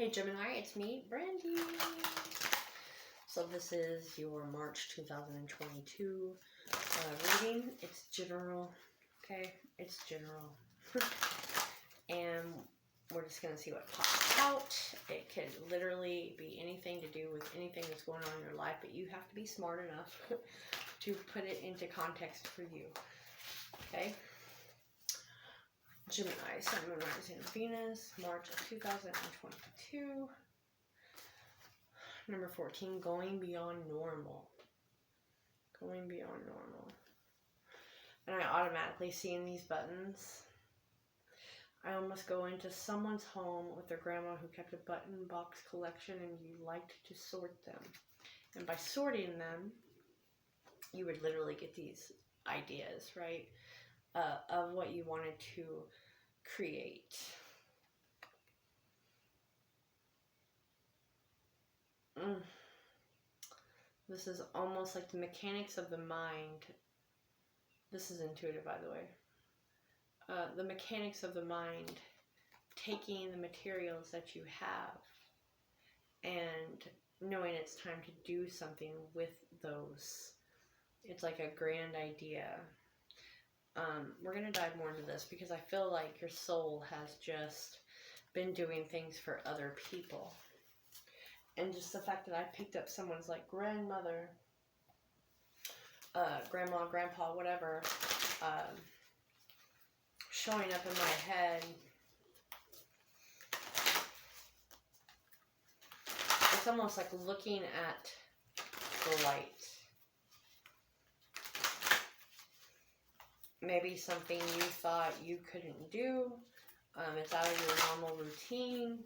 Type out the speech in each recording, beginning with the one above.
Hey Gemini, it's me, Brandy. So this is your March 2022 reading. It's general, okay? It's general. And we're just going to see what pops out. It could literally be anything to do with anything that's going on in your life, but you have to be smart enough to put it into context for you, okay? Gemini, Sun, Moon, Rising, Venus, March of 2022. Number 14, going beyond normal. Going beyond normal. And I automatically see in these buttons, I almost go into someone's home with their grandma who kept a button box collection and you liked to sort them. And by sorting them, you would literally get these ideas, right? Of what you wanted to create. This is almost like the mechanics of the mind. This is intuitive, by the way. The mechanics of the mind, taking the materials that you have and knowing it's time to do something with those. It's like a grand idea. We're going to dive more into this because I feel like your soul has just been doing things for other people. And just the fact that I picked up someone's like grandmother, grandma, grandpa, whatever, showing up in my head. It's almost like looking at the light. Maybe something you thought you couldn't do. It's out of your normal routine.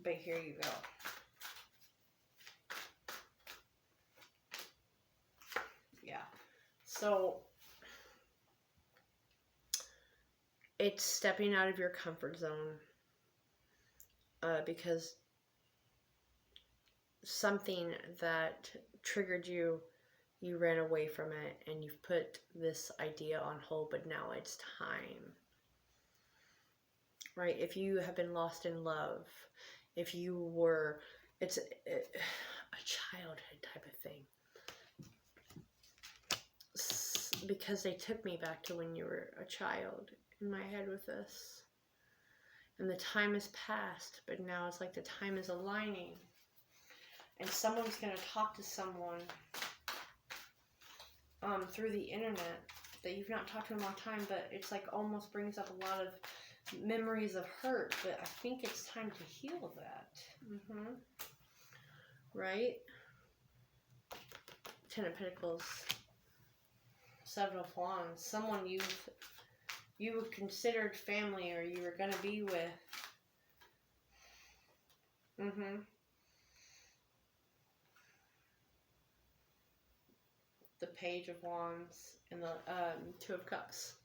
But here you go. Yeah. So it's stepping out of your comfort zone. Because something that triggered you, you ran away from it and you've put this idea on hold, but now it's time. Right? If you have been lost in love, if you were, it's a childhood type of thing. Because they took me back to when you were a child in my head with this. And the time has passed, but now it's like the time is aligning. And someone's going to talk to someone through the internet that you've not talked to in a long time, but it's like almost brings up a lot of memories of hurt, but I think it's time to heal that. Right? Ten of Pentacles, Seven of Wands, someone you considered family or you were going to be with. The Page of Wands and the Two of Cups.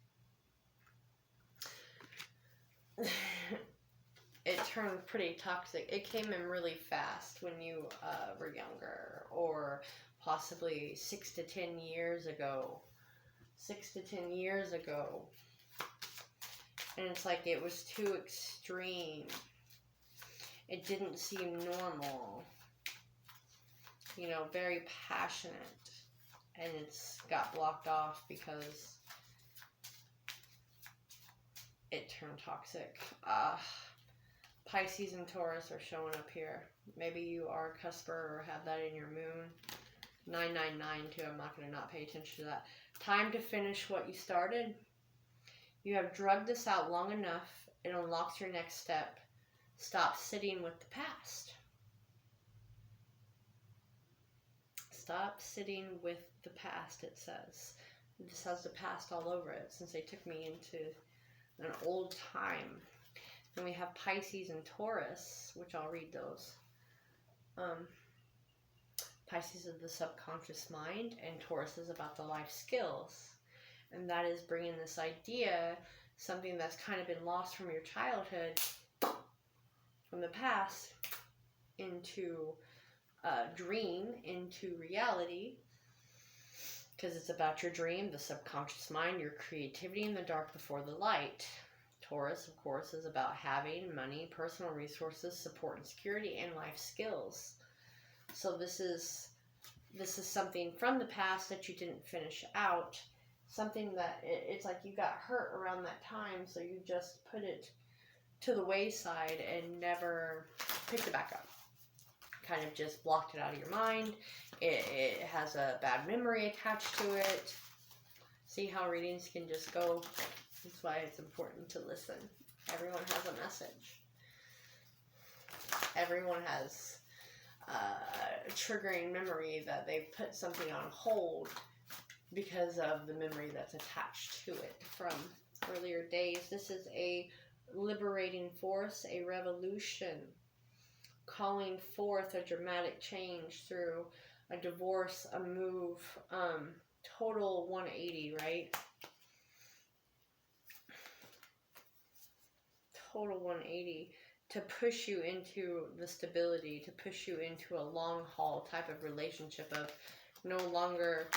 It turned pretty toxic. It came in really fast when you were younger, or possibly 6 to 10 years ago. 6 to 10 years ago. And it's like it was too extreme. It didn't seem normal. You know, very passionate. And it's got blocked off because it turned toxic. Pisces and Taurus are showing up here. Maybe you are a cusper or have that in your moon. 999 too. I'm not going to not pay attention to that. Time to finish what you started. You have drugged this out long enough. It unlocks your next step. Stop sitting with the past. Stop sitting with the past, it says. This has the past all over it since they took me into an old time. Then we have Pisces and Taurus, which I'll read those. Pisces is the subconscious mind, and Taurus is about the life skills. And that is bringing this idea, something that's kind of been lost from your childhood, from the past, into dream, into reality. Because it's about your dream, the subconscious mind, your creativity in the dark before the light. Taurus, of course, is about having money, personal resources, support and security, and life skills. So this is something from the past that you didn't finish out. Something that it's like you got hurt around that time, so you just put it to the wayside and never picked it back up. Kind of just blocked it out of your mind. It has a bad memory attached to it. See how readings can just go. That's why it's important to listen. Everyone has a message. Everyone has a triggering memory that they put something on hold because of the memory that's attached to it from earlier days. This is a liberating force, a revolution, calling forth a dramatic change through a divorce, a move, total 180, right? Total 180 to push you into the stability, to push you into a long haul type of relationship of no longer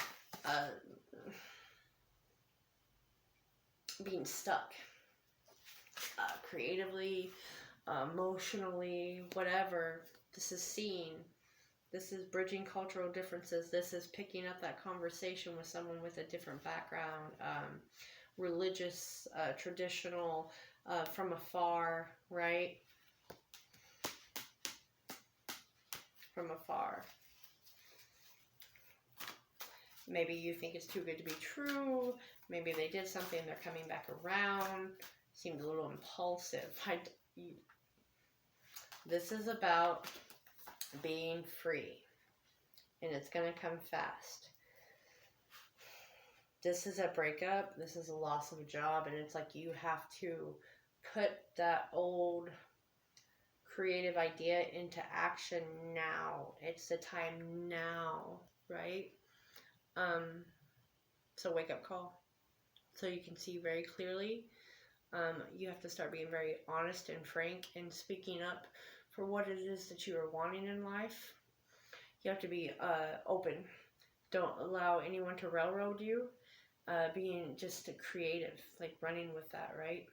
being stuck creatively, emotionally, whatever. This is seeing. This is bridging cultural differences. This is picking up that conversation with someone with a different background, religious, traditional, from afar, right? From afar. Maybe you think it's too good to be true. Maybe they did something, they're coming back around. Seemed a little impulsive. This is about being free. And it's going to come fast. This is a breakup. This is a loss of a job. And it's like you have to put that old creative idea into action now. It's the time now, right? So wake up call. So you can see very clearly. You have to start being very honest and frank and speaking up for what it is that you are wanting in life. You have to be open. Don't allow anyone to railroad you. Being just creative, like running with that, right?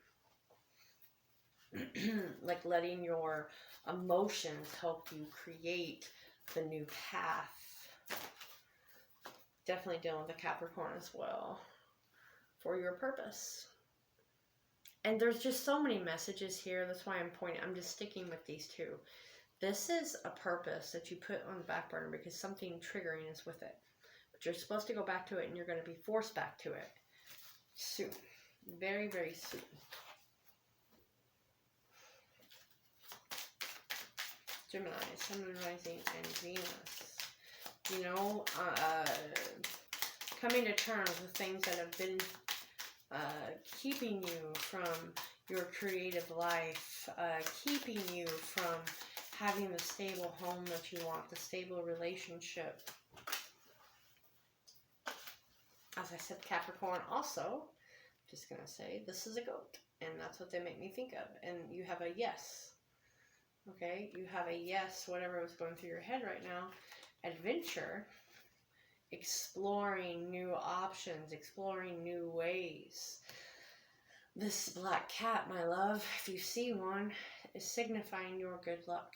Like letting your emotions help you create the new path. Definitely dealing with the Capricorn as well for your purpose. And there's just so many messages here. That's why I'm just sticking with these two. This is a purpose that you put on the back burner because something triggering is with it. But you're supposed to go back to it and you're going to be forced back to it soon. Very, very soon. Gemini, Sun, Moon, Rising, and Venus. You know, coming to terms with things that have been keeping you from your creative life, keeping you from having the stable home that you want, the stable relationship. As I said, Capricorn also, just going to say, this is a goat. And that's what they make me think of. And you have a yes. Okay? You have a yes, whatever was going through your head right now. Adventure. Exploring new options. Exploring new ways. This black cat, my love, if you see one, is signifying your good luck.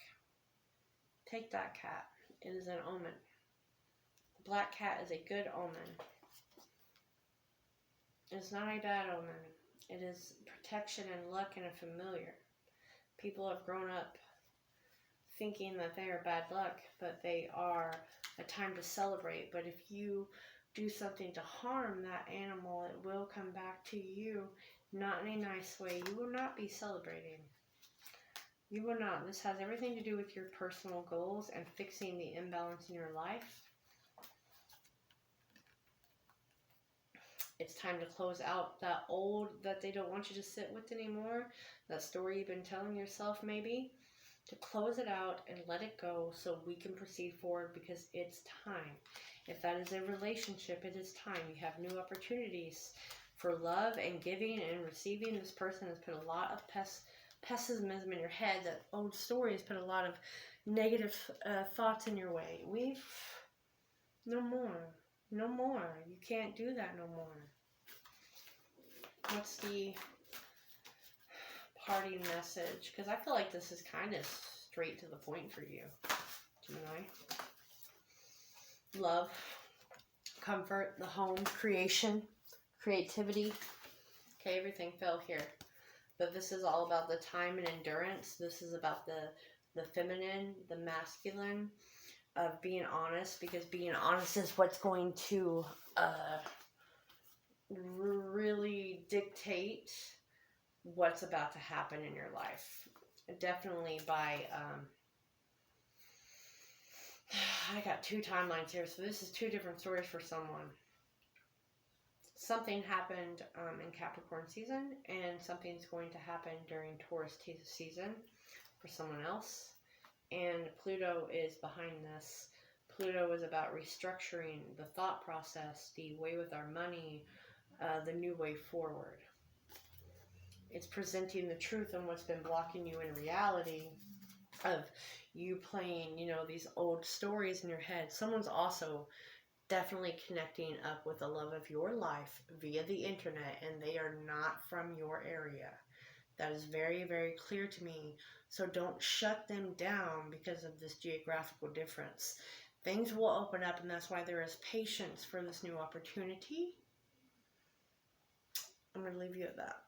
Take that cat. It is an omen. The black cat is a good omen. It's not a bad omen. It is protection and luck and a familiar. People have grown up thinking that they are bad luck, but they are a time to celebrate. But if you do something to harm that animal, it will come back to you, not in a nice way. You will not be celebrating. You will not. This has everything to do with your personal goals and fixing the imbalance in your life. It's time to close out that old, that they don't want you to sit with anymore. That story you've been telling yourself maybe. To close it out and let it go so we can proceed forward because it's time. If that is a relationship, it is time. You have new opportunities for love and giving and receiving. This person has put a lot of pessimism in your head. That old story has put a lot of negative thoughts in your way. No more. No more. You can't do that no more. What's the parting message, because I feel like this is kind of straight to the point for you, Gemini. Love, comfort, the home, creation, creativity. Okay, everything fell here. But this is all about the time and endurance. This is about the feminine, the masculine, of being honest, because being honest is what's going to really dictate what's about to happen in your life. Definitely by I got two timelines here, so this is two different stories for someone. Something happened in Capricorn season, and something's going to happen during Taurus season for someone else. And Pluto is behind this. Pluto is about restructuring the thought process, the way with our money, the new way forward. It's presenting the truth on what's been blocking you in reality, of you playing, you know, these old stories in your head. Someone's also definitely connecting up with the love of your life via the internet, and they are not from your area. That is very, very clear to me. So don't shut them down because of this geographical difference. Things will open up, and that's why there is patience for this new opportunity. I'm going to leave you at that.